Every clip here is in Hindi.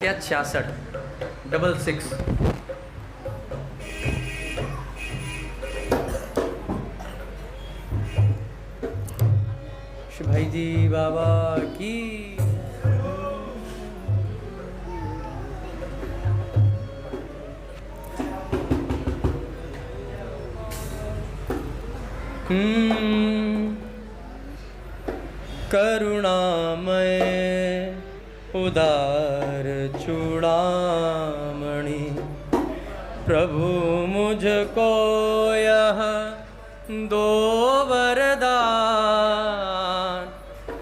66 66। भाई जी बाबा की करुणामय उदार चूड़ामणि प्रभु मुझको यह दो वरदान।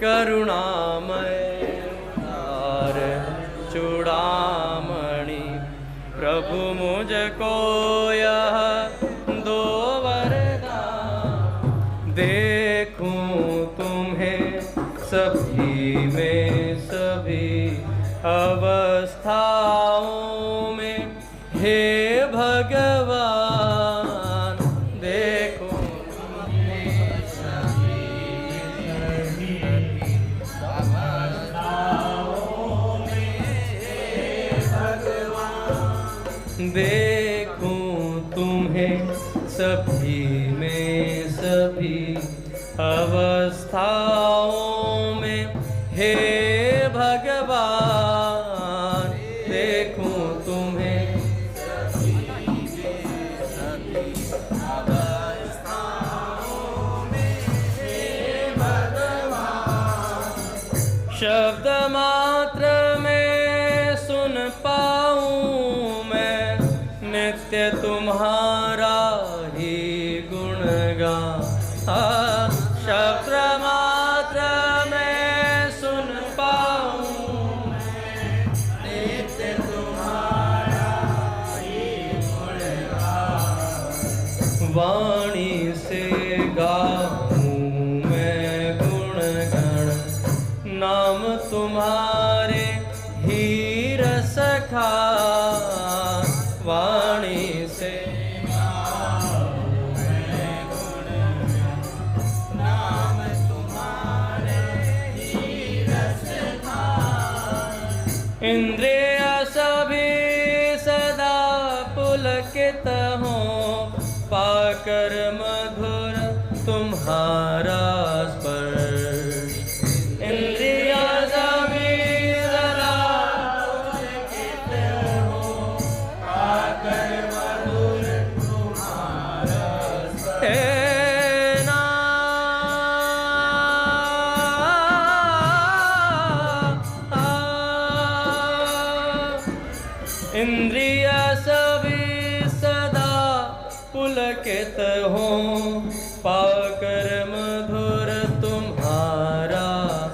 करुणामय उदार चूड़ामणि प्रभु मुझको यह दो वरदान। देखूं तुम्हें सभी में सभी अवस्थाओं में हे भगवान। देखो तुम्हें सभी अवस्थाओं में हे भगवान। देखूं तुम्हें सभी में सभी अवस्थाओं में हे भगवान। देखूं तुम्हें सभी अवस्थाओं में हे भगवान। शब्द मात्र में सुन पाऊं मैं नित्य तुम्हारा ही गुणगान। शब्द मात्र में सुन पाऊं नित्य तुम्हारा ही गुणगान। वाणी से गाऊं मैं गुणगण नाम तुम्हारे ही रस खान। वाणी से इंद्रिय सभी सदा पुलकित हों पाकर मधुर तुम्हारा स्पर्श। इंद्रिय सभी सदा पुलकित हों पाकर मधुर तुम्हारा स्पर्श। इंद्रिय सभी सदा पुलकित हों पाकर मधुर तुम्हारा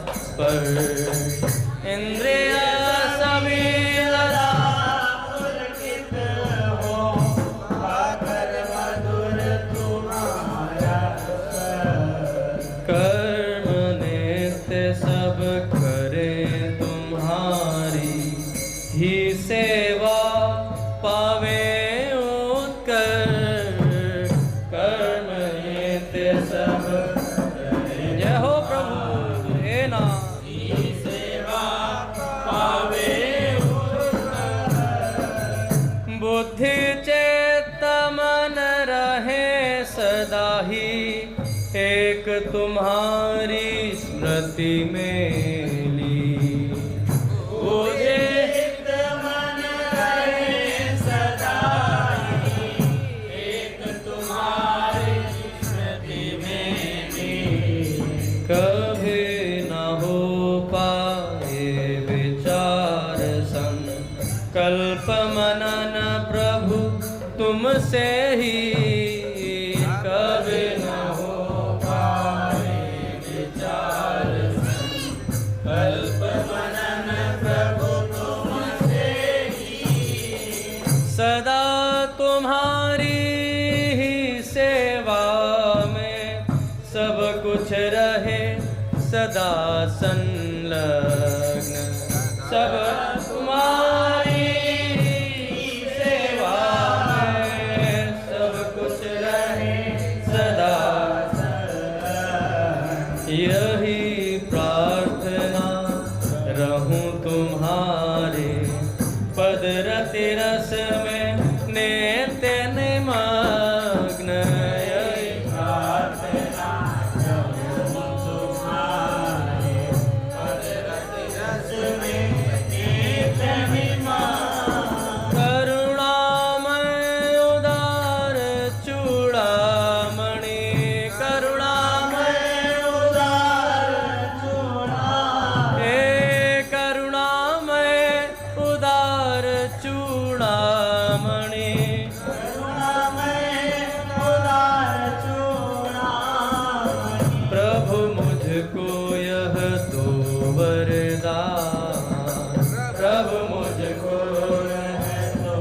स्पर्श। इंद्रिय सभी सदा पुलकित हों पाकर मधुर तुम्हारा स्पर्श। कर्म नित्य सब करें तुम्हारी ही सेवा पावे उत्कर्ष। कर्म नित्य सब जय हो प्रभु हे नाम ही सेवा पावे उत्कर्ष। बुद्धि चेत मन रहे सदा ही एक तुम्हारी स्मृति में ली। कभी न हो पाए विचार संकल्प मनन प्रभु तुमसे ही। कभी न हो पाए विचार संकल्प मनन प्रभु तुमसे ही। सदा तुम्हारी ही सेवा में सब कुछ रहे सदा संलग्न। सब तुम्हारी सेवा में सब कुछ रहे सदा संलग्न। यही प्रार्थना रहूं तुम्हारे सदरति रस में नित्य निमग्न यही प्रार्थना प्रभु तुम्हारे। सदरति रस में नित्य निमग्न करुणामय उदार चूड़ामणि करुणामय उदार चूड़ामणि हे करुणामय उदार चूड़ामणि करुणामय उदार चूड़ामणि प्रभु मुझको यह तो वरदान प्रभु मुझको यह तो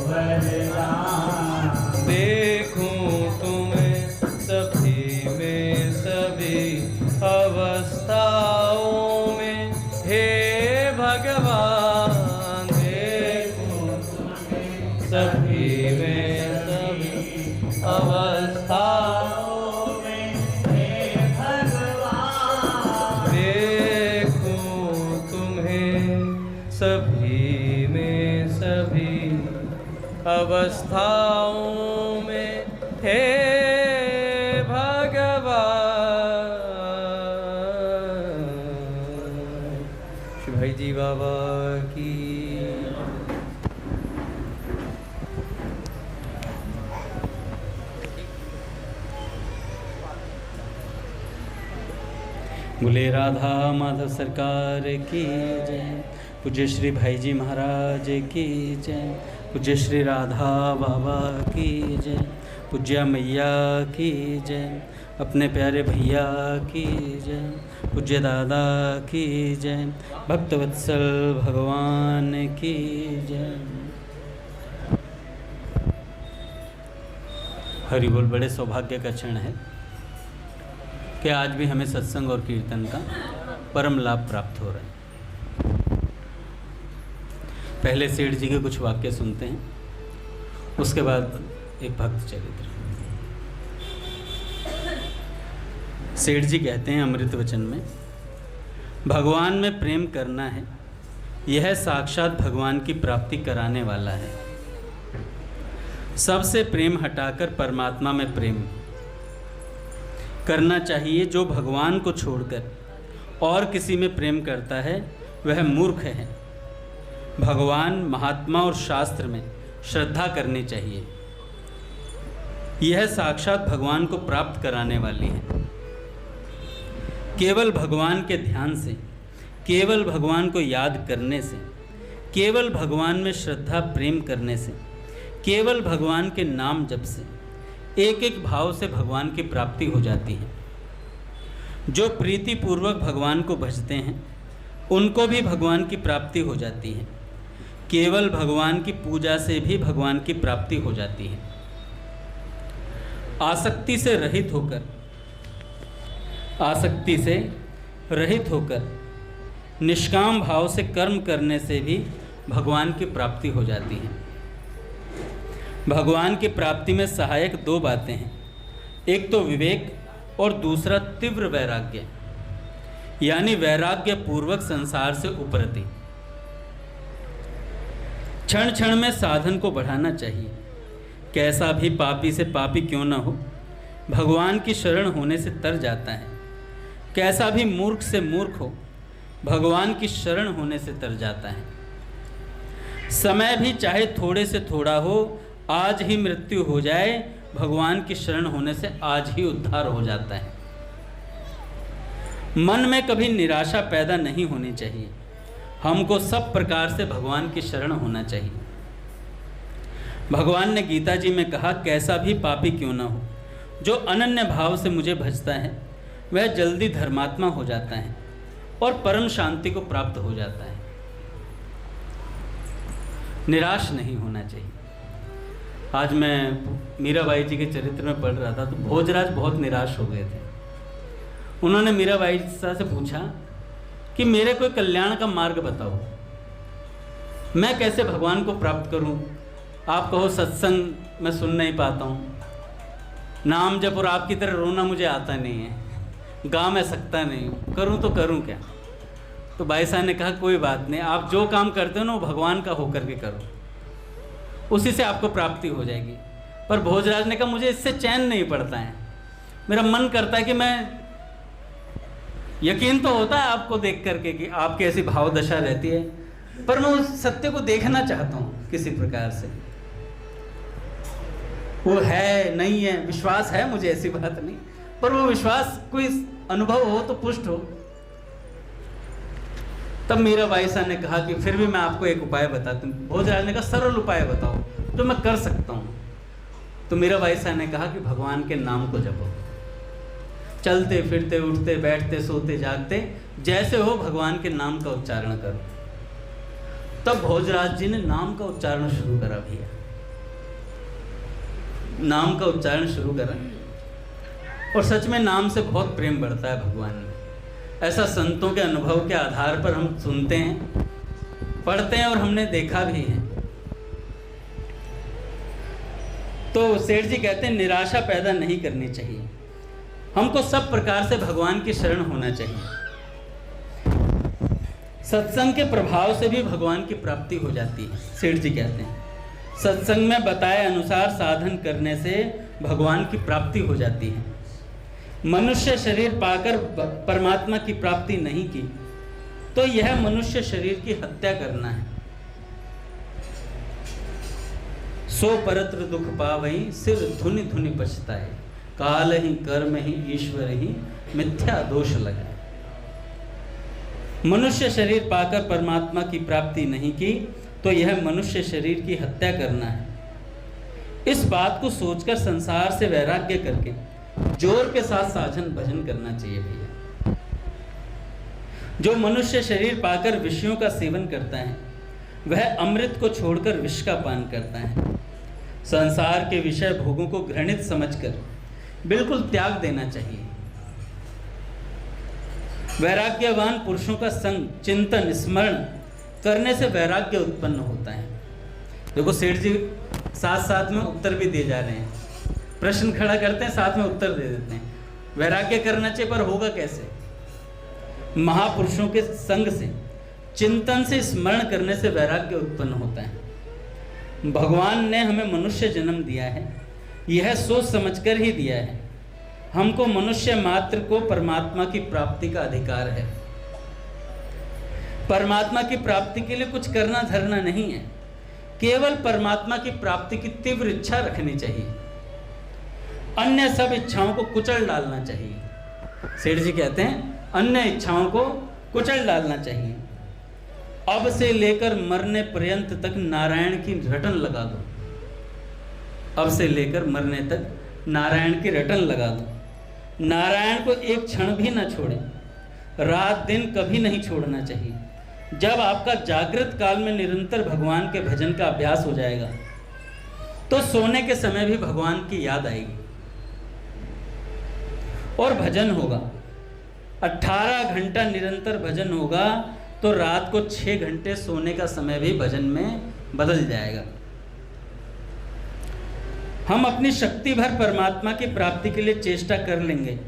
वरदान देखूं तुम्हें सभी में सभी अवस्थाओं में हे भगवान देखूं तुम्हें सभी में सभी अवस्थाओं में हे भगवान देखूं तुम्हें सभी में सभी अवस्थाओं में हे भगवान। श्री भाई जी बाबा की बोले राधा माधव सरकार की जय। पूज्य श्री भाई जी महाराज की जय। पूज्य श्री राधा बाबा की जय। पूज्य मैया की जय। अपने प्यारे भैया की जय। पूज्य दादा की जय। भक्तवत्सल भगवान की जय। हरि बोल। बड़े सौभाग्य का क्षण है कि आज भी हमें सत्संग और कीर्तन का परम लाभ प्राप्त हो रहा है। पहले सेठ जी के कुछ वाक्य सुनते हैं, उसके बाद एक भक्त चरित्र। सेठ जी कहते हैं अमृत वचन में, भगवान में प्रेम करना है, यह साक्षात भगवान की प्राप्ति कराने वाला है। सबसे प्रेम हटाकर परमात्मा में प्रेम करना चाहिए। जो भगवान को छोड़कर और किसी में प्रेम करता है वह मूर्ख है। भगवान, महात्मा और शास्त्र में श्रद्धा करनी चाहिए, यह साक्षात भगवान को प्राप्त कराने वाली है। केवल भगवान के ध्यान से, केवल भगवान को याद करने से, केवल भगवान में श्रद्धा प्रेम करने से, केवल भगवान के नाम जप से, एक एक भाव से भगवान की प्राप्ति हो जाती है। जो प्रीति पूर्वक भगवान को भजते हैं उनको भी भगवान की प्राप्ति हो जाती है। केवल भगवान की पूजा से भी भगवान की प्राप्ति हो जाती है। आसक्ति से रहित होकर निष्काम भाव से कर्म करने से भी भगवान की प्राप्ति हो जाती है। भगवान की प्राप्ति में सहायक दो बातें हैं, एक तो विवेक और दूसरा तीव्र वैराग्य, यानी वैराग्य पूर्वक संसार से उपरति। क्षण क्षण में साधन को बढ़ाना चाहिए। कैसा भी पापी से पापी क्यों न हो, भगवान की शरण होने से तर जाता है। कैसा भी मूर्ख से मूर्ख हो, भगवान की शरण होने से तर जाता है। समय भी चाहे थोड़े से थोड़ा हो, आज ही मृत्यु हो जाए, भगवान की शरण होने से आज ही उद्धार हो जाता है। मन में कभी निराशा पैदा नहीं होनी चाहिए। हमको सब प्रकार से भगवान की शरण होना चाहिए। भगवान ने गीता जी में कहा, कैसा भी पापी क्यों ना हो, जो अनन्य भाव से मुझे भजता है वह जल्दी धर्मात्मा हो जाता है और परम शांति को प्राप्त हो जाता है। निराश नहीं होना चाहिए। आज मैं मीराबाई जी के चरित्र में पढ़ रहा था तो भोजराज बहुत निराश हो गए थे। उन्होंने मीराबाई से पूछा कि मेरे कोई कल्याण का मार्ग बताओ, मैं कैसे भगवान को प्राप्त करूं? आप कहो सत्संग मैं सुन नहीं पाता हूं, नाम जप और आपकी तरह रोना मुझे आता नहीं है, गा मैं सकता नहीं हूं, करूं तो करूं क्या? तो भाई साहब ने कहा कोई बात नहीं, आप जो काम करते हो ना वो भगवान का होकर के करो, उसी से आपको प्राप्ति हो जाएगी। पर भोजराज ने कहा मुझे इससे चैन नहीं पड़ता है, मेरा मन करता है कि मैं, यकीन तो होता है आपको देख करके कि आपकी ऐसी भाव दशा रहती है, पर मैं उस सत्य को देखना चाहता हूँ किसी प्रकार से। वो है नहीं है, विश्वास है मुझे, ऐसी बात नहीं, पर वो विश्वास कोई अनुभव हो तो पुष्ट हो। तब मीराबाई साहब ने कहा कि फिर भी मैं आपको एक उपाय बताती हूँ। भोजराज ने कहा सरल उपाय बताओ जो मैं कर सकता हूँ। तो मीराबाई साहब ने कहा कि भगवान के नाम को जपो, चलते फिरते उठते बैठते सोते जागते जैसे हो भगवान के नाम का उच्चारण करो। तब भोजराज जी ने नाम का उच्चारण शुरू करा भैया, नाम का उच्चारण शुरू करा, और सच में नाम से बहुत प्रेम बढ़ता है भगवान में। ऐसा संतों के अनुभव के आधार पर हम सुनते हैं, पढ़ते हैं और हमने देखा भी है। तो सेठ जी कहते हैं निराशा पैदा नहीं करनी चाहिए, हमको सब प्रकार से भगवान की शरण होना चाहिए। सत्संग के प्रभाव से भी भगवान की प्राप्ति हो जाती है। सेठ जी कहते हैं सत्संग में बताए अनुसार साधन करने से भगवान की प्राप्ति हो जाती है। मनुष्य शरीर पाकर परमात्मा की प्राप्ति नहीं की तो यह मनुष्य शरीर की हत्या करना है। सो परत्र दुख पावई सिर धुनि धुनि पछताए, काल ही कर्म ही ईश्वर ही मिथ्या दोष लगा। मनुष्य शरीर पाकर परमात्मा की प्राप्ति नहीं की तो यह मनुष्य शरीर की हत्या करना है। इस बात को सोचकर संसार से वैराग्य करके जोर के साथ साधन भजन करना चाहिए भैया। जो मनुष्य शरीर पाकर विषयों का सेवन करता है वह अमृत को छोड़कर विष का पान करता है। संसार के विषय भोगों को घृणित समझकर बिल्कुल त्याग देना चाहिए। वैराग्यवान पुरुषों का संग चिंतन स्मरण करने से वैराग्य उत्पन्न होता है। देखो सेठ जी साथ साथ में उत्तर भी दिए जा रहे हैं, प्रश्न खड़ा करते हैं साथ में उत्तर दे देते हैं। वैराग्य करना चाहिए पर होगा कैसे? महापुरुषों के संग से चिंतन से स्मरण करने से वैराग्य उत्पन्न होता है। भगवान ने हमें मनुष्य जन्म दिया है, यह सोच समझकर ही दिया है। हमको मनुष्य मात्र को परमात्मा की प्राप्ति का अधिकार है। परमात्मा की प्राप्ति के लिए कुछ करना धरना नहीं है, केवल परमात्मा की प्राप्ति की तीव्र इच्छा रखनी चाहिए। अन्य सब इच्छाओं को कुचल डालना चाहिए। सेठ जी कहते हैं अन्य इच्छाओं को कुचल डालना चाहिए। अब से लेकर मरने पर्यंत तक नारायण की रटन लगा दो। अब से लेकर मरने तक नारायण की रटन लगा दो। नारायण को एक क्षण भी ना छोड़े, रात दिन कभी नहीं छोड़ना चाहिए। जब आपका जागृत काल में निरंतर भगवान के भजन का अभ्यास हो जाएगा तो सोने के समय भी भगवान की याद आएगी और भजन होगा। 18 घंटा निरंतर भजन होगा तो रात को 6 घंटे सोने का समय भी भजन में बदल जाएगा। हम अपनी शक्ति भर परमात्मा की प्राप्ति के लिए चेष्टा कर लेंगे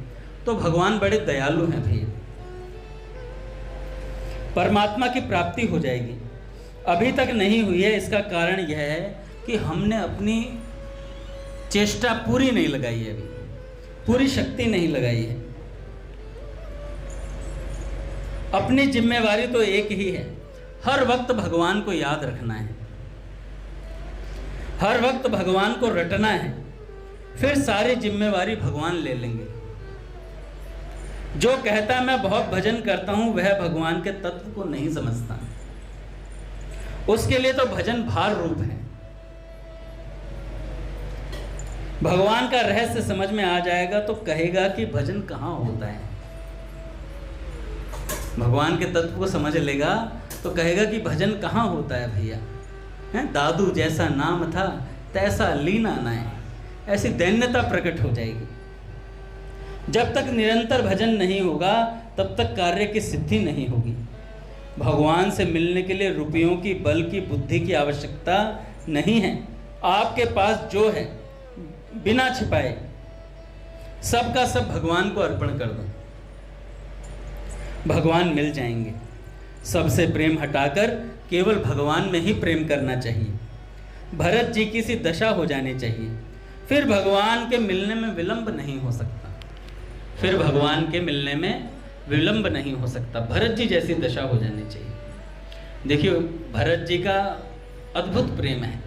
तो भगवान बड़े दयालु हैं भैया, परमात्मा की प्राप्ति हो जाएगी। अभी तक नहीं हुई है, इसका कारण यह है कि हमने अपनी चेष्टा पूरी नहीं लगाई है, अभी पूरी शक्ति नहीं लगाई है। अपनी जिम्मेवारी तो एक ही है, हर वक्त भगवान को याद रखना है, हर वक्त भगवान को रटना है, फिर सारी जिम्मेवारी भगवान ले लेंगे। जो कहता मैं बहुत भजन करता हूं वह भगवान के तत्व को नहीं समझता, उसके लिए तो भजन भार रूप है। भगवान का रहस्य समझ में आ जाएगा तो कहेगा कि भजन कहाँ होता है। भगवान के तत्व को समझ लेगा तो कहेगा कि भजन कहाँ होता है भैया। दादू जैसा नाम था तैसा लीना ना है, ऐसी दैन्यता प्रकट हो जाएगी। जब तक निरंतर भजन नहीं होगा तब तक कार्य की सिद्धि नहीं होगी। भगवान से मिलने के लिए रुपयों की, बल की, बुद्धि की आवश्यकता नहीं है। आपके पास जो है बिना छिपाए सबका सब भगवान को अर्पण कर दो, भगवान मिल जाएंगे। सबसे प्रेम हटाकर केवल भगवान में ही प्रेम करना चाहिए। भरत जी की सी दशा हो जानी चाहिए, फिर भगवान के मिलने में विलंब नहीं हो सकता। फिर भगवान के मिलने में विलंब नहीं हो सकता। भरत जी जैसी दशा हो जानी चाहिए। देखिए, भरत जी का अद्भुत प्रेम है,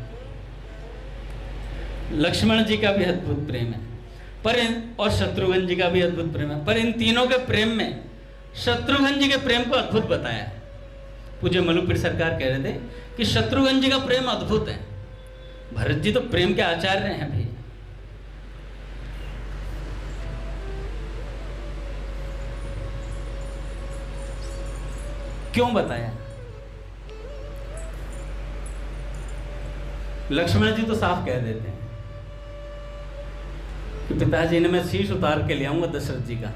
लक्ष्मण जी का भी अद्भुत प्रेम है, और शत्रुघ्न जी का भी अद्भुत प्रेम है। पर इन तीनों के प्रेम में शत्रुघ्न जी के प्रेम को अद्भुत बताया है। पूज्य मलुपीर सरकार कह रहे थे कि शत्रुघ्न जी का प्रेम अद्भुत है। भरत जी तो प्रेम के आचार्य हैं भैया। क्यों बताया? लक्ष्मण जी तो साफ कह देते हैं कि पिताजी ने मैं शीश उतार के ले आऊंगा दशरथ जी का,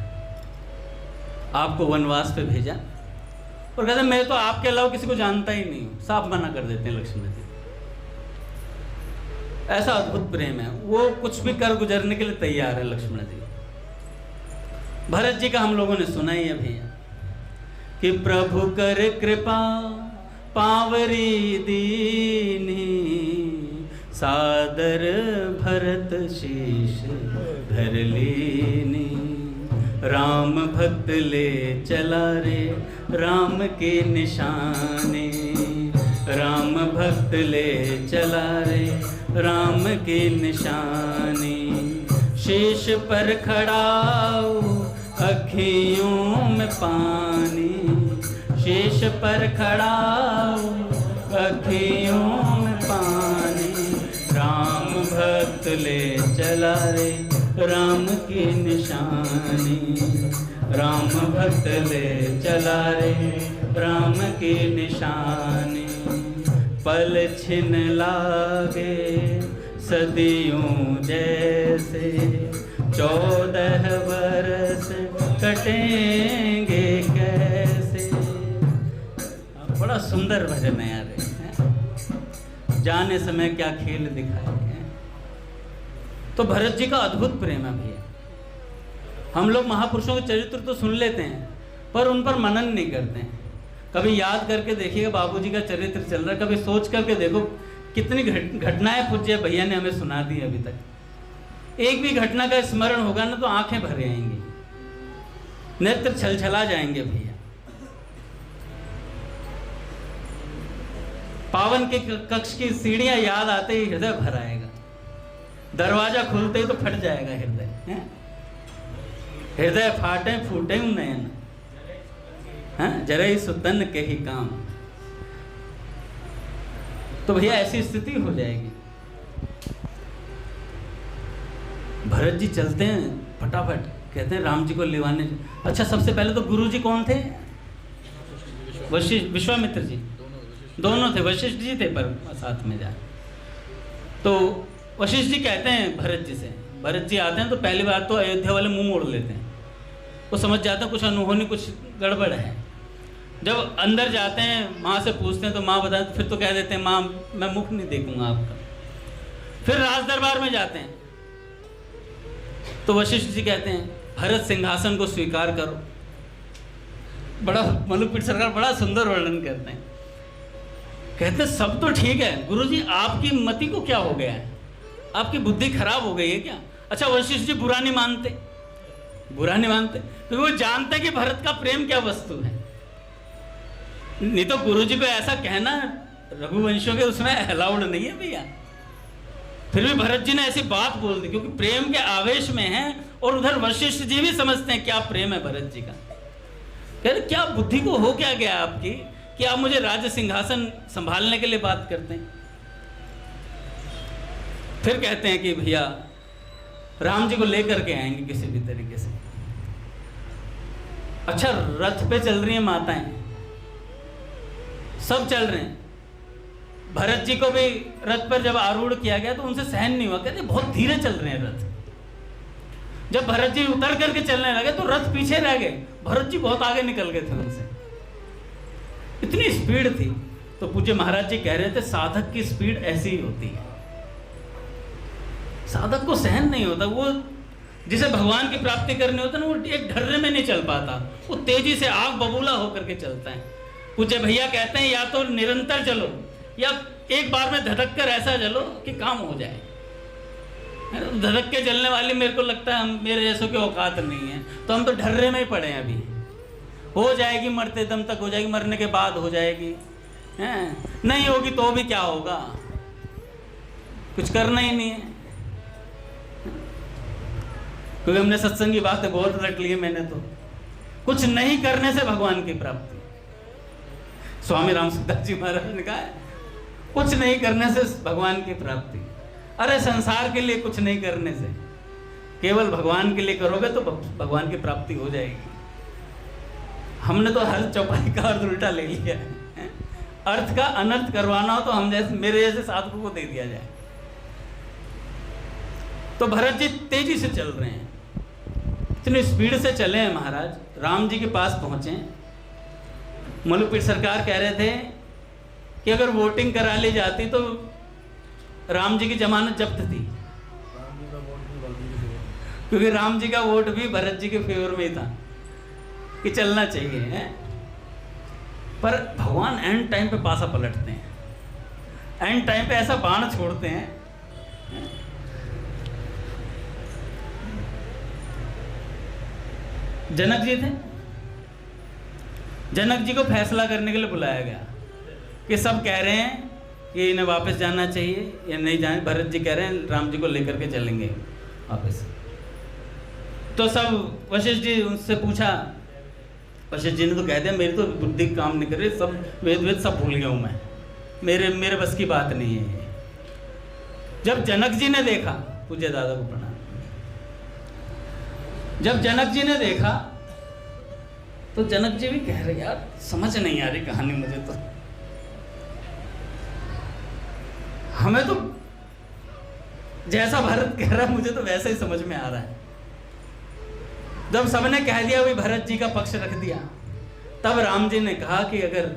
आपको वनवास पे भेजा, और कहते मैं तो आपके अलावा किसी को जानता ही नहीं हूं। साफ मना कर देते हैं लक्ष्मण जी। ऐसा अद्भुत प्रेम है, वो कुछ भी कर गुजरने के लिए तैयार है लक्ष्मण जी। भरत जी का हम लोगों ने सुना ही है भैया कि प्रभु कर कृपा पावरी दीनी, सादर भरत शीश धर लीनी। राम भक्त ले चला रे राम के निशाने, राम भक्त ले चला रे राम के निशाने। शीश पर खड़ाओ अखियों में पानी, शीश पर खड़ाओ अखियों में पानी। राम भक्त ले चला रे राम की निशानी, राम भक्त ले चला रे राम की निशानी। पल छिन लागे सदियों जैसे, 14 बरस कटेंगे कैसे। बड़ा सुंदर भजन है यार, जाने समय क्या खेल दिखाए हैं। तो भरत जी का अद्भुत प्रेम है भैया। हम लोग महापुरुषों के चरित्र तो सुन लेते हैं पर उन पर मनन नहीं करते हैं। कभी याद करके देखिएगा बाबूजी का चरित्र चल रहा है, कभी सोच करके देखो कितनी घटनाएं पूज्य भैया ने हमें सुना दी अभी तक। एक भी घटना का स्मरण होगा ना तो आंखें भर आएंगी, नेत्र छलछला जाएंगे भैया। पावन के कक्ष की सीढ़ियां याद आते ही हृदय भर आएगा, दरवाजा खुलते ही तो फट जाएगा हृदय। हृदय फाटे फूटे नयन, जरा सुतन के ही काम। तो भैया ऐसी स्थिति हो जाएगी। भरत जी चलते हैं फटाफट, कहते हैं राम जी को लेवाने। अच्छा, सबसे पहले तो गुरु जी कौन थे? विश्वामित्र जी, दोनों थे। वशिष्ठ जी थे पर साथ में जा। तो वशिष्ठ जी कहते हैं भरत जी से, भरत जी आते हैं तो पहली बार तो अयोध्या वाले मुंह मोड़ लेते हैं, वो समझ जाते हैं कुछ अनहोनी, कुछ गड़बड़ है। जब अंदर जाते हैं माँ से पूछते हैं तो माँ बताते, फिर तो कह देते हैं माँ मैं मुख नहीं देखूंगा आपका। फिर राज दरबार में जाते हैं तो वशिष्ठ जी कहते हैं भरत सिंहासन को स्वीकार करो। बड़ा मलुपीर सरकार बड़ा सुंदर वर्णन करते हैं, कहते सब तो ठीक है गुरुजी, आपकी मति को क्या हो गया है, आपकी बुद्धि खराब हो गई है क्या? अच्छा, वशिष्ठ जी बुरा नहीं मानते, बुरा नहीं मानते तो वो जानते हैं कि भरत का प्रेम क्या वस्तु है। नहीं तो गुरुजी को ऐसा कहना रघुवंशियों के उसमें अलाउड नहीं है भैया। फिर भी भरत जी ने ऐसी बात बोल दी क्योंकि प्रेम के आवेश में है, और उधर वशिष्ठ जी भी समझते हैं क्या प्रेम है भरत जी का। कह रहे क्या बुद्धि को हो क्या गया आपकी कि आप मुझे राज्य सिंहासन संभालने के लिए बात करते हैं। फिर कहते हैं कि भैया राम जी को लेकर के आएंगे किसी भी तरीके से। अच्छा, रथ पे चल रही हैं माताएं, सब चल रहे हैं। भरत जी को भी रथ पर जब आरूढ़ किया गया तो उनसे सहन नहीं हुआ, कहते बहुत धीरे चल रहे हैं रथ। जब भरत जी उतर करके चलने लगे तो रथ पीछे रह गए, भरत जी बहुत आगे निकल गए थे उनसे, इतनी स्पीड थी। तो पूज्य महाराज जी कह रहे थे साधक की स्पीड ऐसी ही होती है, साधक को सहन नहीं होता। वो जिसे भगवान की प्राप्ति करनी होता है ना, वो एक ढर्रे में नहीं चल पाता, वो तेजी से आग बबूला होकर के चलता है। पूज्य भैया कहते हैं या तो निरंतर चलो या एक बार में धड़क कर ऐसा चलो कि काम हो जाए। धड़क के चलने वाली मेरे को लगता है हम मेरे जैसों की औकात नहीं है, तो हम तो ढर्रे में ही पड़े हैं अभी। हो जाएगी मरते दम तक हो जाएगी, मरने के बाद हो जाएगी, हैं नहीं होगी तो भी क्या होगा, कुछ करना ही नहीं है। क्योंकि हमने सत्संग की बातें बहुत रट ली है मैंने तो। कुछ नहीं करने से भगवान की प्राप्ति। स्वामी राम सुखदास जी महाराज ने कहा है कुछ नहीं करने से भगवान की प्राप्ति। अरे संसार के लिए कुछ नहीं करने से, केवल भगवान के लिए करोगे तो भगवान की प्राप्ति हो जाएगी। हमने तो हर चौपाई का अर्थ उल्टा ले लिया है। अर्थ का अनर्थ करवाना हो तो हम जैसे मेरे जैसे साधकों को दे दिया जाए। तो भरत जी तेजी से चल रहे हैं, इतनी स्पीड से चले हैं महाराज, राम जी के पास पहुंचे। मलुकपीर सरकार कह रहे थे कि अगर वोटिंग करा ली जाती तो राम जी की जमानत जब्त थी, क्योंकि राम जी का वोट भी भरत जी के फेवर में ही था कि चलना चाहिए है। पर भगवान एंड टाइम पे पासा पलटते हैं, एंड टाइम पे ऐसा बाण छोड़ते हैं। जनक जी थे, जनक जी को फैसला करने के लिए बुलाया गया कि सब कह रहे हैं कि इन्हें वापस जाना चाहिए या नहीं जाने। भरत जी कह रहे हैं राम जी को लेकर के चलेंगे वापस। तो सब वशिष्ठ जी उनसे पूछा, वशिष्ठ जी ने तो कह दिया मेरी तो बुद्धि काम नहीं कर रही, सब वेद सब भूल गया हूँ मैं, मेरे बस की बात नहीं है। जब जनक जी ने देखा, पूज्य दादा को प्रणाम, जब जनक जी ने देखा तो जनक जी भी कह रहे यार समझ नहीं आ रही कहानी मुझे तो, हमें तो जैसा भरत कह रहा है मुझे तो वैसा ही समझ में आ रहा है। जब सबने कह दिया वही भरत जी का पक्ष रख दिया, तब राम जी ने कहा कि अगर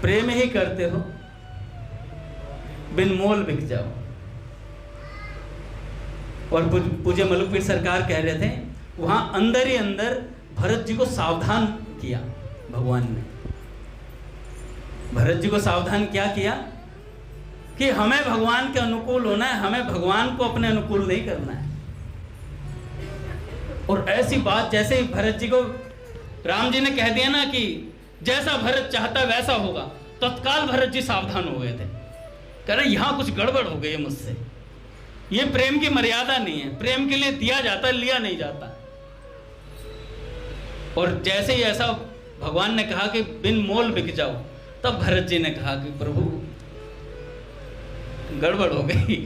प्रेम ही करते हो बिन मोल बिक जाओ। और पूज्य मलुकपीर सरकार कह रहे थे वहां अंदर ही अंदर भरत जी को सावधान किया भगवान ने। भरत जी को सावधान क्या किया कि हमें भगवान के अनुकूल होना है, हमें भगवान को अपने अनुकूल नहीं करना है। और ऐसी बात जैसे ही भरत जी को राम जी ने कह दिया ना कि जैसा भरत चाहता वैसा होगा, तत्काल भरत जी सावधान हो गए थे। कह रहे यहां कुछ गड़बड़ हो गई है मुझसे, ये प्रेम की मर्यादा नहीं है, प्रेम के लिए दिया जाता है, लिया नहीं जाता। और जैसे ही ऐसा भगवान ने कहा कि बिन मोल बिक जाओ, तब भरत जी ने कहा कि प्रभु गड़बड़ हो गई।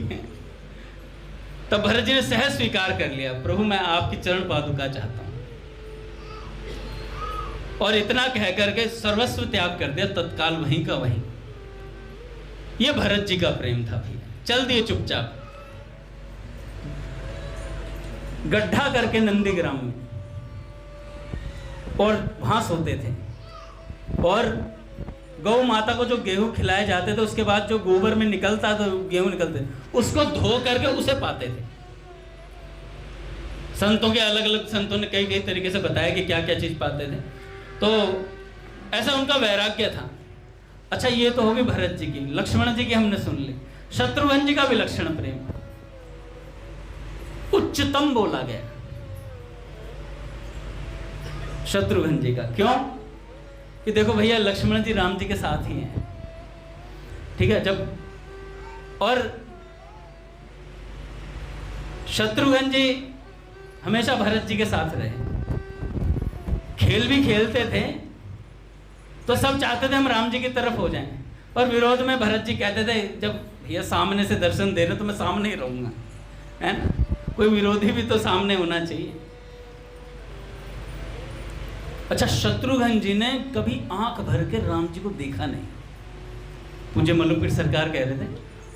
तब भरत जी ने सहज स्वीकार कर लिया, प्रभु मैं आपकी चरण पादुका चाहता हूं। और इतना कह करके सर्वस्व त्याग कर दिया तत्काल, वहीं का वहीं। यह भरत जी का प्रेम था भैया। चल दिए चुपचाप, गड्ढा करके नंदीग्राम में, और वहां सोते थे। और गौ माता को जो गेहूं खिलाए जाते थे उसके बाद जो गोबर में निकलता था गेहूं निकलते, उसको धो करके उसे पाते थे। संतों के अलग अलग संतों ने कई कई तरीके से बताया कि क्या क्या चीज पाते थे। तो ऐसा उनका वैराग्य था। अच्छा ये तो होगी भरत जी की। लक्ष्मण जी की हमने सुन ली, शत्रुघ्न जी का विलक्षण प्रेम उच्चतम बोला गया शत्रुघ्न जी का। क्यों कि देखो भैया लक्ष्मण जी राम जी के साथ ही हैं, ठीक है। जब और शत्रुघ्न जी हमेशा भरत जी के साथ रहे, खेल भी खेलते थे, तो सब चाहते थे हम राम जी की तरफ हो जाएं। और विरोध में भरत जी कहते थे जब भैया सामने से दर्शन दे रहे तो मैं सामने ही रहूंगा, है ना, कोई विरोधी भी तो सामने होना चाहिए। अच्छा शत्रुघ्न जी ने कभी आंख भर के राम जी को देखा नहीं। पूज्य मलुकपीर सरकार कह रहे थे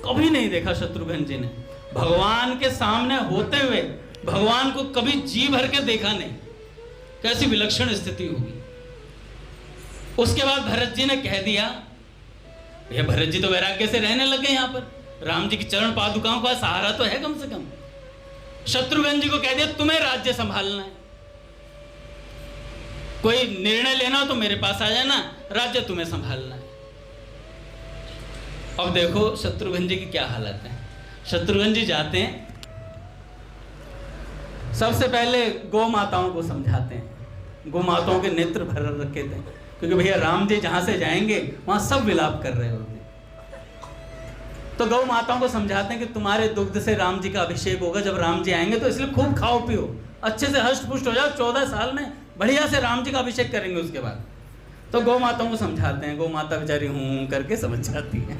कभी नहीं देखा शत्रुघ्न जी ने, भगवान के सामने होते हुए भगवान को कभी जी भर के देखा नहीं। कैसी विलक्षण स्थिति होगी। उसके बाद भरत जी ने कह दिया, ये भरत जी तो वैराग्य से रहने लगे यहाँ पर, राम जी की चरण पादुकाओं का सहारा तो है कम से कम। शत्रुघ्न जी को कह दिया तुम्हें राज्य संभालना है, कोई निर्णय लेना हो तो मेरे पास आ जाना, राज्य तुम्हें संभालना है। अब देखो शत्रुघ्न जी की क्या हालत है। शत्रुघ्न जी जाते हैं, सबसे पहले गौ माताओं को समझाते हैं। गौ माताओं के नेत्र भर रखे थे, क्योंकि भैया राम जी जहां से जाएंगे वहां सब विलाप कर रहे होते। तो गौ माताओं को समझाते हैं कि तुम्हारे दुग्ध से राम जी का अभिषेक होगा जब राम जी आएंगे, तो इसलिए खूब खाओ पियो, अच्छे से हष्ट पुष्ट हो जाओ, 14 साल में बढ़िया से राम जी का अभिषेक करेंगे उसके बाद। तो गौ माताओं को समझाते हैं, गौ माता बेचारी हूं करके समझ जाती है।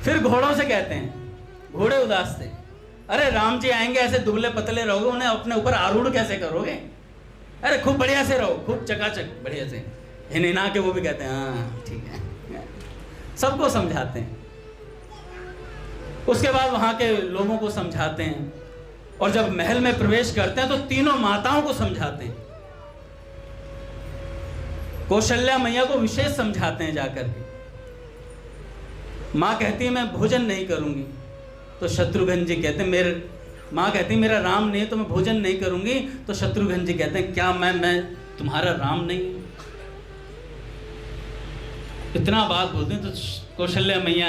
फिर घोड़ों से कहते हैं, घोड़े उदास थे, अरे राम जी आएंगे ऐसे दुबले पतले रहोगे, उन्हें अपने ऊपर आरूढ़ कैसे करोगे, अरे खूब बढ़िया से रहो, खूब चकाचक बढ़िया से। हिना के वो भी कहते हैं हाँ ठीक है, सबको समझाते हैं। उसके बाद वहां के लोगों को समझाते हैं, और जब महल में प्रवेश करते हैं तो तीनों माताओं को समझाते हैं। कौशल्या मैया को विशेष समझाते हैं जाकर के। माँ कहती है मैं भोजन नहीं करूंगी, तो शत्रुघ्न जी कहते हैं मेरे, माँ कहती है मेरा राम नहीं है तो मैं भोजन नहीं करूंगी, तो शत्रुघ्न जी कहते हैं क्या मैं तुम्हारा राम नहीं हूं? इतना बात बोलते हैं तो कौशल्या मैया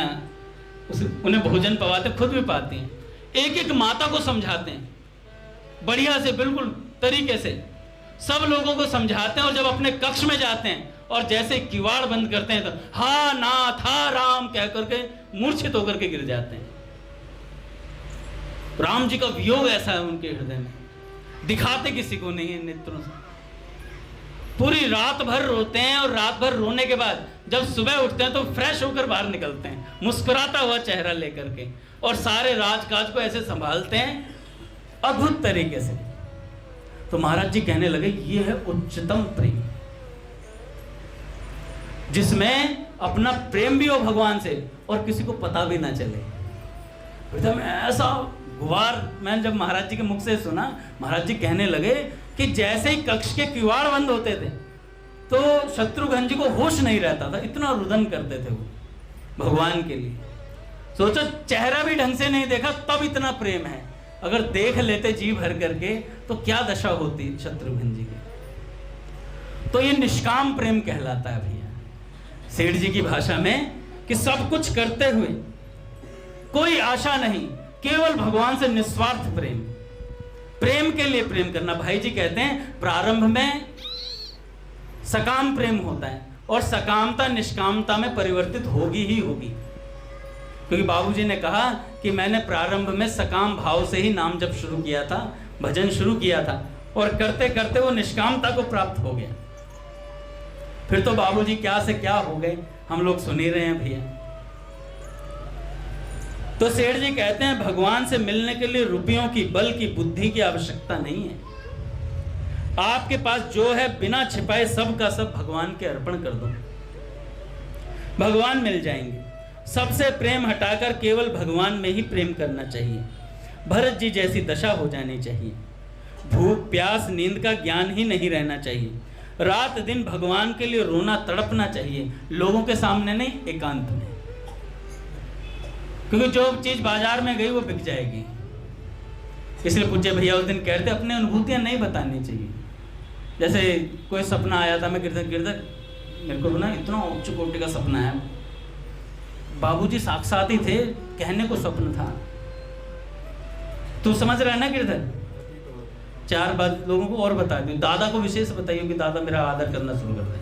उन्हें भोजन पवाते, खुद भी पाती हैं। एक एक माता को समझाते हैं बढ़िया से, बिल्कुल तरीके से सब लोगों को समझाते हैं। और जब अपने कक्ष में जाते हैं और जैसे किवाड़ बंद करते हैं तो हा नाथ हा राम कह करके मूर्छित होकर के गिर जाते हैं। राम जी का वियोग ऐसा है उनके हृदय में, दिखाते किसी को नहीं है नेत्रों से। पूरी रात भर रोते हैं, और रात भर रोने के बाद जब सुबह उठते हैं तो फ्रेश होकर बाहर निकलते हैं, मुस्कुराता हुआ चेहरा लेकर के, और सारे राजकाज को ऐसे संभालते हैं अद्भुत तरीके से। तो महाराज जी कहने लगे ये है उच्चतम प्रेम, जिसमें अपना प्रेम भी हो भगवान से और किसी को पता भी ना चले। ऐसा गुवार मैंने जब महाराज जी के मुख से सुना, महाराज जी कहने लगे कि जैसे ही कक्ष के किवाड़ बंद होते थे तो शत्रुघ्न जी को होश नहीं रहता था, इतना रुदन करते थे वो भगवान के लिए। सोचो चेहरा भी ढंग से नहीं देखा तब इतना प्रेम है, अगर देख लेते जी भर करके तो क्या दशा होती शत्रुघ्न जी की। तो ये निष्काम प्रेम कहलाता है भैया सेठ जी की भाषा में, कि सब कुछ करते हुए कोई आशा नहीं, केवल भगवान से निस्वार्थ प्रेम, प्रेम के लिए प्रेम करना। भाई जी कहते हैं प्रारंभ में सकाम प्रेम होता है, और सकामता निष्कामता में परिवर्तित होगी ही होगी, क्योंकि बाबूजी ने कहा कि मैंने प्रारंभ में सकाम भाव से ही नाम जप शुरू किया था, भजन शुरू किया था, और करते करते वो निष्कामता को प्राप्त हो गया। फिर तो बाबूजी क्या से क्या हो गए हम लोग सुन ही रहे हैं भैया। तो सेठ जी कहते हैं भगवान से मिलने के लिए रुपयों की, बल की, बुद्धि की आवश्यकता नहीं है। आपके पास जो है बिना छिपाए सब का सब भगवान के अर्पण कर दो, भगवान मिल जाएंगे। सबसे प्रेम हटाकर केवल भगवान में ही प्रेम करना चाहिए। भरत जी जैसी दशा हो जानी चाहिए। भूख प्यास नींद का ज्ञान ही नहीं रहना चाहिए। रात दिन भगवान के लिए रोना तड़पना चाहिए, लोगों के सामने नहीं, एकांत में, क्योंकि जो चीज बाजार में गई वो बिक जाएगी। इसलिए पूज्य भैया उस दिन कहते अपनी अनुभूतियां नहीं बतानी चाहिए। जैसे कोई सपना आया था, मैं गिरधर मेरे को ना इतना उच्च कोटि का सपना है, बाबूजी साक्षात ही थे, कहने को स्वप्न था। तू समझ रहा है ना गिरधर? 4 बात लोगों को और बता दूं, दादा को विशेष बताइए कि दादा मेरा आदर करना शुरू कर दें।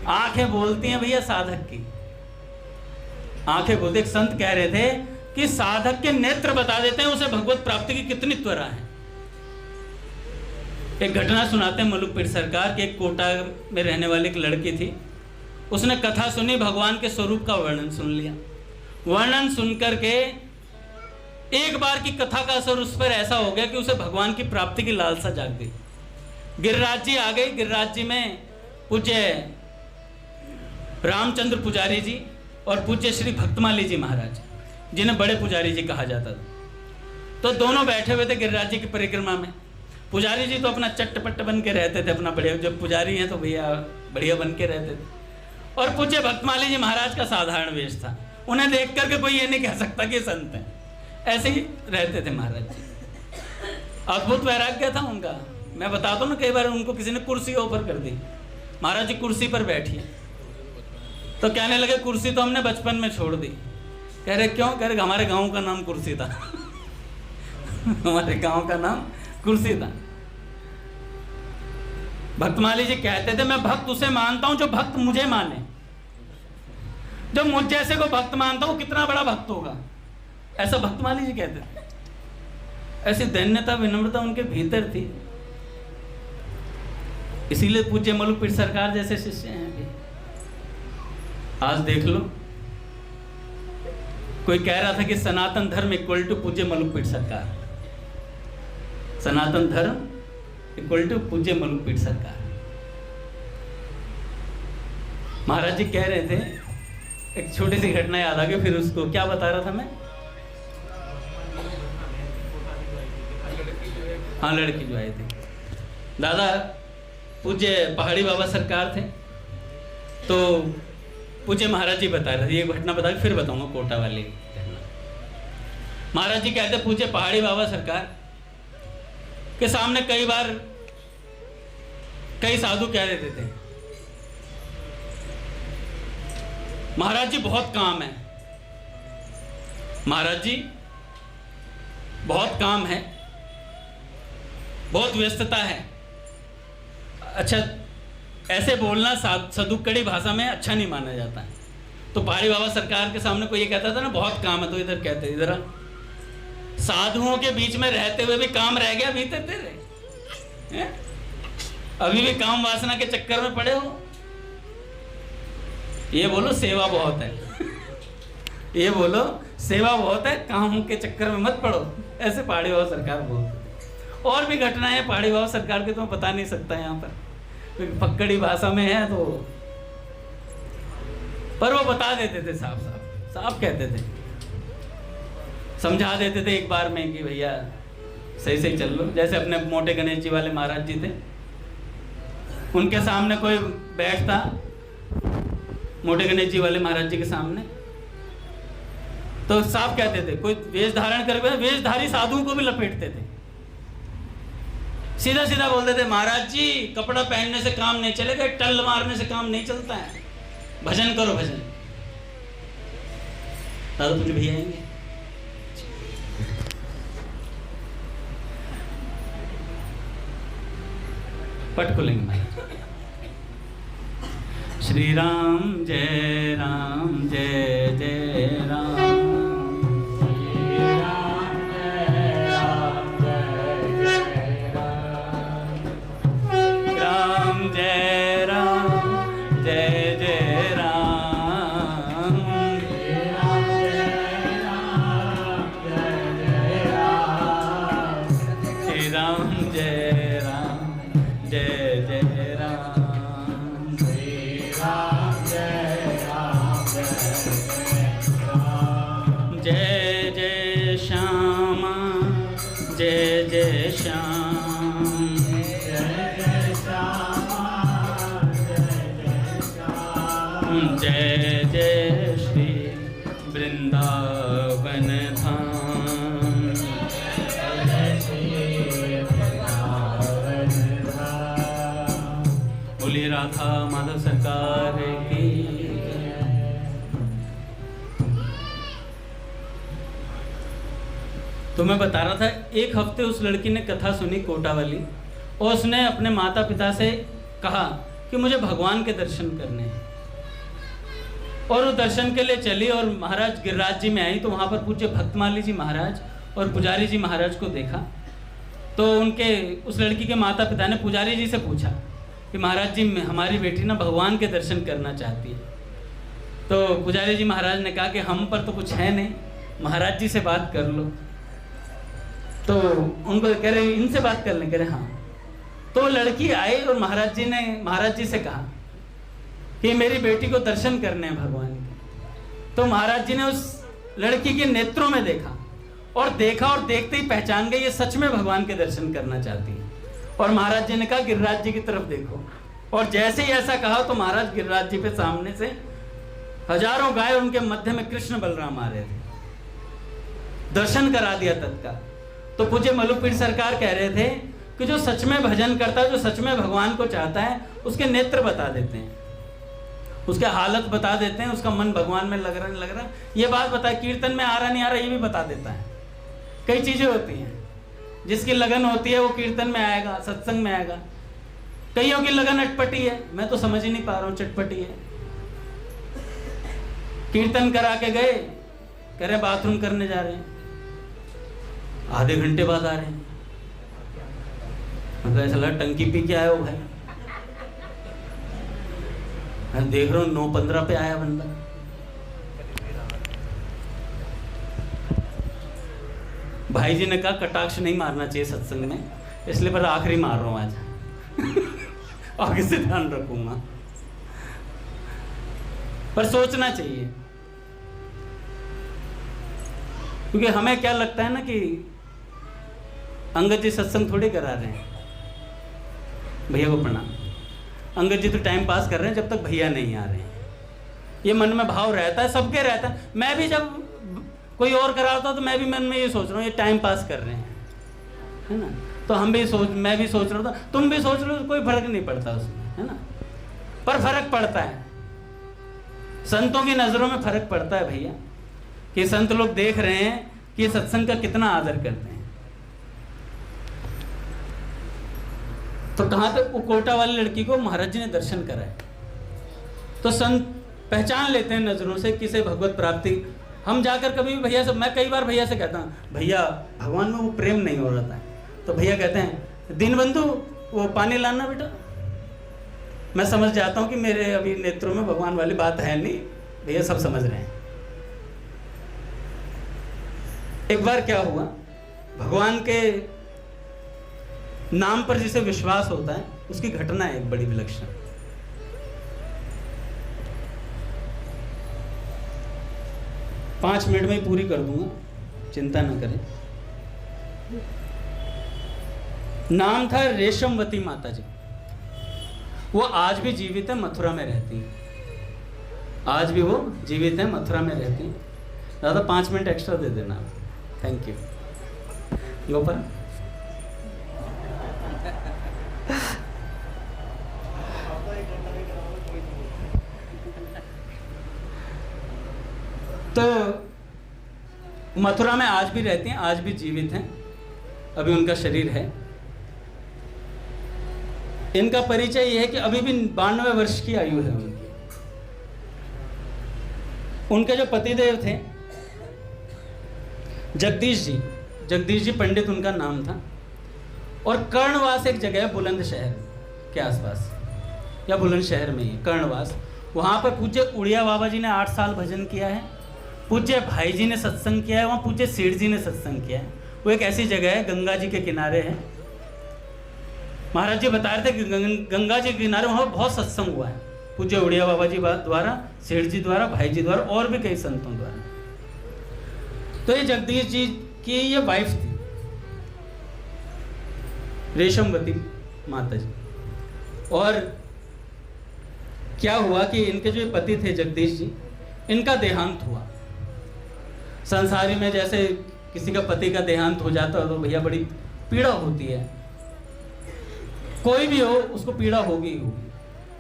आंखें बोलती हैं भैया साधक की, आंखें बोलते। एक संत कह रहे थे कि साधक के नेत्र बता देते हैं उसे भगवत प्राप्ति की कितनी त्वरा है। एक घटना सुनाते हैं मलुक पीर सरकार के, एक कोटा में रहने वाली एक लड़की थी, उसने कथा सुनी, भगवान के स्वरूप का वर्णन सुन लिया। वर्णन सुनकर के एक बार की कथा का असर उस पर ऐसा हो गया कि उसे भगवान की प्राप्ति की लालसा जाग गई। गिरिराज जी आ गई। गिरिराज जी में पूज्य रामचंद्र पुजारी जी और पूज्य श्री भक्तमाली जी महाराज, जिन्हें बड़े पुजारी जी कहा जाता था, तो दोनों बैठे हुए थे गिरिराज जी की परिक्रमा में। पुजारी जी तो अपना चट्टपट्ट बन के रहते थे, अपना बढ़िया, जब पुजारी हैं तो भैया बढ़िया बन के रहते थे। और पूज्य भक्तमाली जी महाराज का साधारण वेश था, उन्हें देख करके कोई ये नहीं कह सकता कि संत हैं, ऐसे ही रहते थे महाराज जी। अद्भुत वैराग्य था उनका। मैं बताता हूँ ना, कई बार उनको किसी ने कुर्सी ऑफर कर दी, महाराज जी कुर्सी पर बैठिए, तो कहने लगे कुर्सी तो हमने बचपन में छोड़ दी। कह रहे क्यों? कह रहे हमारे गांव का नाम कुर्सी था। हमारे गांव का नाम कुर्सी था। भक्तमाली जी कहते थे मैं भक्त उसे मानता हूं जो भक्त मुझे माने। जो मुझ जैसे को भक्त मानता हूं कितना बड़ा भक्त होगा, ऐसा भक्तमाली जी कहते थे। ऐसी दैन्यता विनम्रता उनके भीतर थी। इसीलिए पूज्य मलुकपीठ सरकार जैसे शिष्य हैं अभी। आज देख लो, कोई कह रहा था कि सनातन धर्म इक्वल टू पूज्य मलुकपीठ सरकार, सनातन धर्म इक्वल टू पूज्य मलुकपीठ सरकार। महाराज जी कह रहे थे, एक छोटी सी घटना याद आ गई, फिर उसको क्या बता रहा था मैं? हाँ, लड़की जो आई थी, दादा पूज्य पहाड़ी बाबा सरकार थे, तो पूज्य महाराज जी बता रहे थे, ये घटना बता के फिर बताऊंगा कोटा वाली घटना। महाराज जी कहते पूज्य पहाड़ी बाबा सरकार के सामने कई बार कई साधु कह देते थे, महाराज जी बहुत काम है, महाराज जी बहुत काम है, बहुत व्यस्तता है। अच्छा, ऐसे बोलना सदुक्कड़ी भाषा में अच्छा नहीं माना जाता है। तो पहाड़ी बाबा सरकार के सामने कोई ये कहता था ना बहुत काम है, तो इधर कहते इधर साधुओं के बीच में रहते हुए भी काम रह गया भीतर तेरे, अभी भी काम वासना के चक्कर में पड़े हो। ये बोलो सेवा बहुत है, ये बोलो सेवा बहुत है, काम के चक्कर में मत पड़ो, ऐसे पहाड़ी बाबा सरकार बोलते। और भी घटनाएं पहाड़ी बाबा सरकार के तो मैं बता नहीं सकता यहाँ पर, क्योंकि पक्कड़ी भाषा में है तो, पर वो बता देते थे, साफ साफ साफ कहते थे, समझा देते थे एक बार में कि भैया सही सही चल लो। जैसे अपने मोटे गणेश जी वाले महाराज जी थे, उनके सामने कोई बैठता, मोटे गणेश जी वाले महाराज जी के सामने, तो साफ कहते थे, कोई वेश धारण करके वेशधारी साधुओं को भी लपेटते थे, सीधा सीधा बोलते थे महाराज जी कपड़ा पहनने से काम नहीं चलेगा, टल मारने से काम नहीं चलता है, भजन करो भजन। दादा तुझे भैया आएंगे, पट खुलेंगे महाराज। श्री राम जय राम जय जय राम, जय जय श्री वृंदावन धाम, बोलिए राधा माधव सरकार की। तो मैं बता रहा था, एक हफ्ते उस लड़की ने कथा सुनी कोटा वाली, और उसने अपने माता पिता से कहा कि मुझे भगवान के दर्शन करने हैं, और वो दर्शन के लिए चली और महाराज गिरिराज जी में आई, तो वहाँ पर पूज्य भक्तमाली जी महाराज और पुजारी जी महाराज को देखा। तो उनके उस लड़की के माता पिता ने पुजारी जी से पूछा कि महाराज जी हमारी बेटी ना भगवान के दर्शन करना चाहती है। तो पुजारी जी महाराज ने कहा कि हम पर तो कुछ है नहीं, महाराज जी से बात कर लो। तो उनको कह रहे इनसे बात कर लें, कह रहे हाँ। तो लड़की आई और महाराज जी ने महाराज जी से कहा कि मेरी बेटी को दर्शन करने हैं भगवान के। तो महाराज जी ने उस लड़की के नेत्रों में देखा और देखते ही पहचान गए ये सच में भगवान के दर्शन करना चाहती है। और महाराज जी ने कहा गिरिराज जी की तरफ देखो, और जैसे ही ऐसा कहा तो महाराज गिरिराज जी पे सामने से हजारों गाय, उनके मध्य में कृष्ण बलराम आ रहे थे, दर्शन करा दिया तत्काल। तो पूज्य मलुपीर सरकार कह रहे थे कि जो सच में भजन करता है, जो सच में भगवान को चाहता है, उसके नेत्र बता देते हैं, उसके हालत बता देते हैं, उसका मन भगवान में लग रहा नहीं लग रहा, ये बात बता, कीर्तन में आ रहा नहीं आ रहा ये भी बता देता है। कई चीजें होती हैं, जिसकी लगन होती है वो कीर्तन में आएगा, सत्संग में आएगा। कईयों की लगन अटपटी है, मैं तो समझ ही नहीं पा रहा हूँ, चटपटी है। कीर्तन करा के गए, कह रहे बाथरूम करने जा रहे हैं, आधे घंटे बाद आ रहे हैं, मतलब ऐसा लगा टंकी पी के आए हो भाई। मैं देख रहा हूँ 9:15 पे आया बंदा। भाई जी ने कहा कटाक्ष नहीं मारना चाहिए सत्संग में, इसलिए पर आखिरी मार रहा हूँ आज। आगे से ध्यान रखूंगा, पर सोचना चाहिए, क्योंकि हमें क्या लगता है ना कि अंगद जी सत्संग थोड़ी करा रहे हैं। भैया को प्रणाम। अंगद जी तो टाइम पास कर रहे हैं जब तक भैया नहीं आ रहे हैं, ये मन में भाव रहता है, सबके रहता है। मैं भी जब कोई और कराता तो मैं भी मन में ये सोच रहा हूँ ये टाइम पास कर रहे हैं, है ना। तो मैं भी सोच रहा था, तुम भी सोच रहे हो, कोई फर्क नहीं पड़ता उसमें, है ना। पर फर्क पड़ता है, संतों की नजरों में फर्क पड़ता है भैया, कि संत लोग देख रहे हैं कि सत्संग का कितना आदर करते हैं। तो कहां तक वो कोटा वाली लड़की को महाराज जी ने दर्शन कराए, तो संत पहचान लेते हैं नजरों से किसे भगवत प्राप्ति। हम जाकर कभी भी भैया से, मैं कई बार भैया से कहता हूँ भैया भगवान में वो प्रेम नहीं हो रहा था, तो भैया कहते हैं दीनबंधु वो पानी लाना बेटा। मैं समझ जाता हूँ कि मेरे अभी नेत्रों में भगवान वाली बात है नहीं, भैया सब समझ रहे हैं। एक बार क्या हुआ, भगवान के नाम पर जिसे विश्वास होता है उसकी घटना है एक बड़ी विलक्षण। पांच मिनट में ही पूरी कर दूंगा, चिंता न करें। नाम था रेशमवती माता जी। वो आज भी जीवित है, मथुरा में रहती है, आज भी वो जीवित है, मथुरा में रहती है। दादा 5 मिनट एक्स्ट्रा दे देना, थैंक यू। गोपाल तो मथुरा में आज भी रहती हैं, आज भी जीवित हैं, अभी उनका शरीर है। इनका परिचय यह है कि अभी भी 92 वर्ष की आयु है उनकी। उनके जो पतिदेव थे जगदीश जी पंडित उनका नाम था, और कर्णवास एक जगह है बुलंदशहर के आसपास, या बुलंदशहर में ही कर्णवास। वहाँ पर पूज्य उड़िया बाबा जी ने 8 साल भजन किया है, पूज्य भाई जी ने सत्संग किया है, वहाँ पूज्य सेठ जी ने सत्संग किया है। वो एक ऐसी जगह है, गंगा जी के किनारे है। महाराज जी बता रहे थे कि गंगा जी के किनारे वहाँ बहुत सत्संग हुआ है, पूज्य उड़िया बाबा जी द्वारा, सेठ जी द्वारा, भाई जी द्वारा, और भी कई संतों द्वारा। तो ये जगदीश जी की ये वाइफ थी रेशमवती माता जी। और क्या हुआ कि इनके जो पति थे जगदीश जी, इनका देहांत हुआ। संसारी में जैसे किसी का पति का देहांत हो जाता है तो भैया बड़ी पीड़ा होती है, कोई भी हो उसको पीड़ा होगी ही होगी।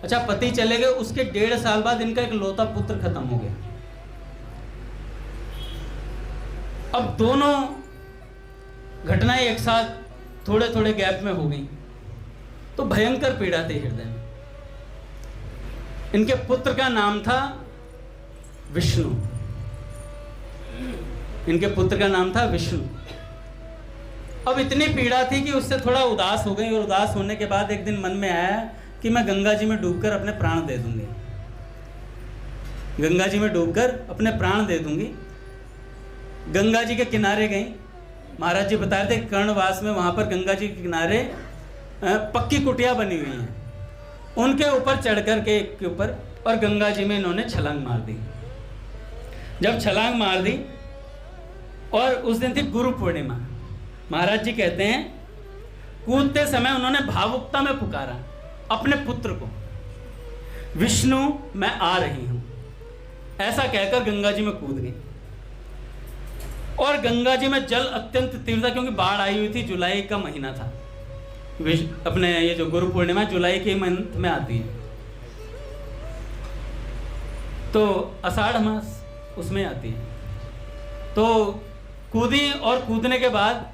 अच्छा, पति चले गए, उसके 1.5 साल बाद इनका एक लौता पुत्र खत्म हो गया। अब दोनों घटनाएं एक साथ थोड़े थोड़े गैप में हो गई, तो भयंकर पीड़ा थी हृदय में। इनके पुत्र का नाम था विष्णु, इनके पुत्र का नाम था विष्णु। अब इतनी पीड़ा थी कि उससे थोड़ा उदास हो गई, और उदास होने के बाद एक दिन मन में आया कि मैं गंगा जी में डूबकर अपने प्राण दे दूंगी, गंगा जी में डूबकर अपने प्राण दे दूंगी। गंगा जी के किनारे गई। महाराज जी बता रहे थे कर्णवास में, वहाँ पर गंगा जी के किनारे पक्की कुटिया बनी हुई हैं, उनके ऊपर चढ़ कर के एक के ऊपर, और गंगा जी में इन्होंने छलांग मार दी। जब छलांग मार दी, और उस दिन थी गुरु पूर्णिमा, महाराज जी कहते हैं कूदते समय उन्होंने भावुकता में पुकारा अपने पुत्र को, विष्णु मैं आ रही हूं, ऐसा कहकर गंगा जी में कूद गई। और गंगा जी में जल अत्यंत तीव्र था, क्योंकि बाढ़ आई हुई थी, जुलाई का महीना था। अपने ये जो गुरु पूर्णिमा जुलाई के मंथ में आती है, तो आषाढ़ मास उसमें आती है। तो कूदी और कूदने के बाद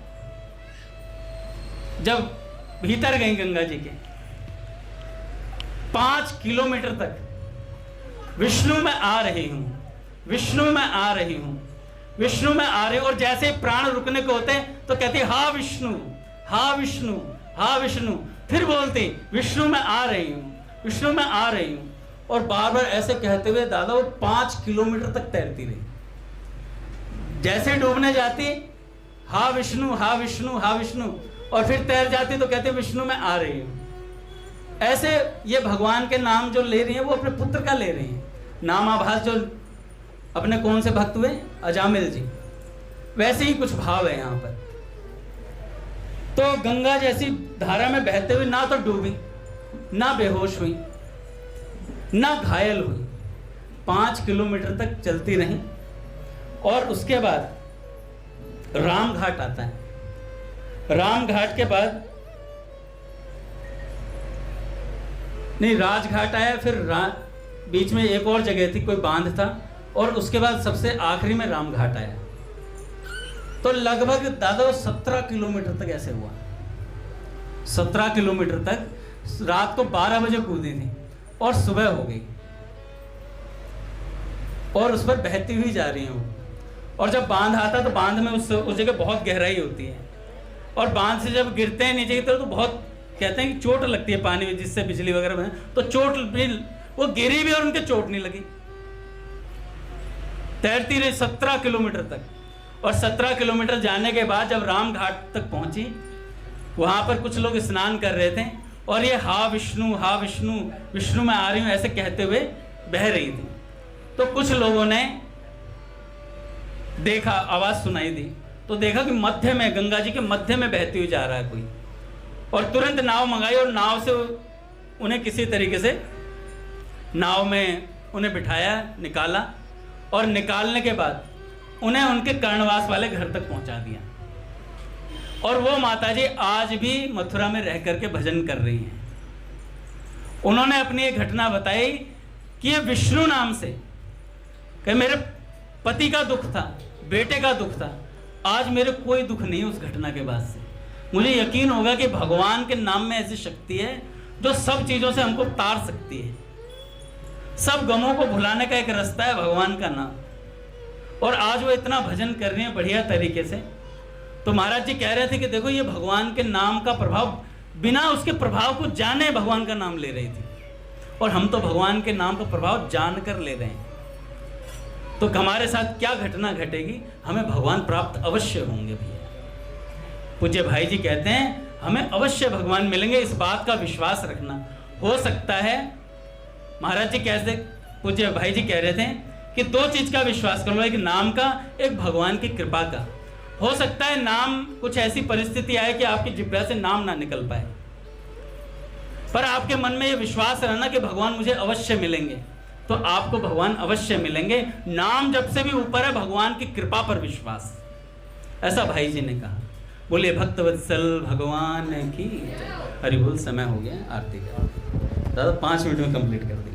जब भीतर गई गंगा जी के 5 किलोमीटर तक, विष्णु मैं आ रही हूं, विष्णु मैं आ रही हूं, विष्णु में आ रहे, और जैसे प्राण रुकने को होते तो कहती हा विष्णु, हा विष्णु, हा विष्णु, फिर बोलती विष्णु में आ रही हूं, विष्णु में आ रही हूं, और बार बार ऐसे कहते हुए दादा वो 5 किलोमीटर तक तैरती रही। जैसे डूबने जाती हा विष्णु, हा विष्णु, हा विष्णु, और फिर तैर जाती तो कहते विष्णु में आ रही हूं। ऐसे ये भगवान के नाम जो ले रही है वो अपने पुत्र का ले रही है। नामाभास जो अपने कौन से भक्त हुए, अजामिल जी, वैसे ही कुछ भाव है यहाँ पर। तो गंगा जैसी धारा में बहते हुए ना तो डूबी, ना बेहोश हुई, ना घायल हुई, 5 किलोमीटर तक चलती रही। और उसके बाद राम घाट आता है। राम घाट के बाद नहीं, राजघाट आया, फिर बीच में एक और जगह थी, कोई बांध था, और उसके बाद सबसे आखिरी में राम घाट आया। तो लगभग दादा 17 किलोमीटर तक ऐसे हुआ, 17 किलोमीटर तक। रात को 12 बजे कूदी थी और सुबह हो गई, और उस पर बहती हुई जा रही हूँ। और जब बांध आता तो बांध में उस जगह बहुत गहराई होती है, और बांध से जब गिरते हैं नीचे की तरफ तो बहुत कहते हैं कि चोट लगती है पानी में, जिससे बिजली वगैरह बने, तो चोट भी, वो गिरी भी और उनके चोट नहीं लगी। तैरती रही 17 किलोमीटर तक, और 17 किलोमीटर जाने के बाद जब राम घाट तक पहुंची, वहां पर कुछ लोग स्नान कर रहे थे, और ये हा विष्णु, हा विष्णु, विष्णु में आ रही हूं ऐसे कहते हुए बह रही थी। तो कुछ लोगों ने देखा, आवाज सुनाई दी, तो देखा कि मध्य में, गंगा जी के मध्य में बहती हुई जा रहा है कोई, और तुरंत नाव मंगाई, और नाव से उन्हें किसी तरीके से नाव में उन्हें बिठाया, निकाला, और निकालने के बाद उन्हें उनके कर्णवास वाले घर तक पहुंचा दिया। और वो माताजी आज भी मथुरा में रह करके भजन कर रही हैं। उन्होंने अपनी एक घटना बताई कि ये विष्णु नाम से, कि मेरे पति का दुख था, बेटे का दुख था, आज मेरे कोई दुख नहीं उस घटना के बाद से। मुझे यकीन होगा कि भगवान के नाम में ऐसी शक्ति है जो सब चीजों से हमको तार सकती है। सब गमों को भुलाने का एक रास्ता है भगवान का नाम। और आज वो इतना भजन कर रही है बढ़िया तरीके से। तो महाराज जी कह रहे थे कि देखो ये भगवान के नाम का प्रभाव, बिना उसके प्रभाव को जाने भगवान का नाम ले रही थी, और हम तो भगवान के नाम का प्रभाव जानकर ले रहे हैं। तो हमारे साथ क्या घटना घटेगी, हमें भगवान प्राप्त अवश्य होंगे भैया। पूज्य भाई जी कहते हैं हमें अवश्य भगवान मिलेंगे, इस बात का विश्वास रखना। हो सकता है, महाराज जी कैसे, पूज्य भाई जी कह रहे थे कि 2 चीज का विश्वास करो, एक नाम का, एक भगवान की कृपा का। हो सकता है नाम, कुछ ऐसी परिस्थिति आए कि आपकी जिह्वा से नाम ना निकल पाए, पर आपके मन में ये विश्वास रहना कि भगवान मुझे अवश्य मिलेंगे, तो आपको भगवान अवश्य मिलेंगे। नाम जब से भी ऊपर है, भगवान की कृपा पर विश्वास, ऐसा भाई जी ने कहा। बोले भक्तवत्सल भगवान की हरि बोल। समय हो गया आरती का, दादा 5 मिनट में कंप्लीट कर देंगे।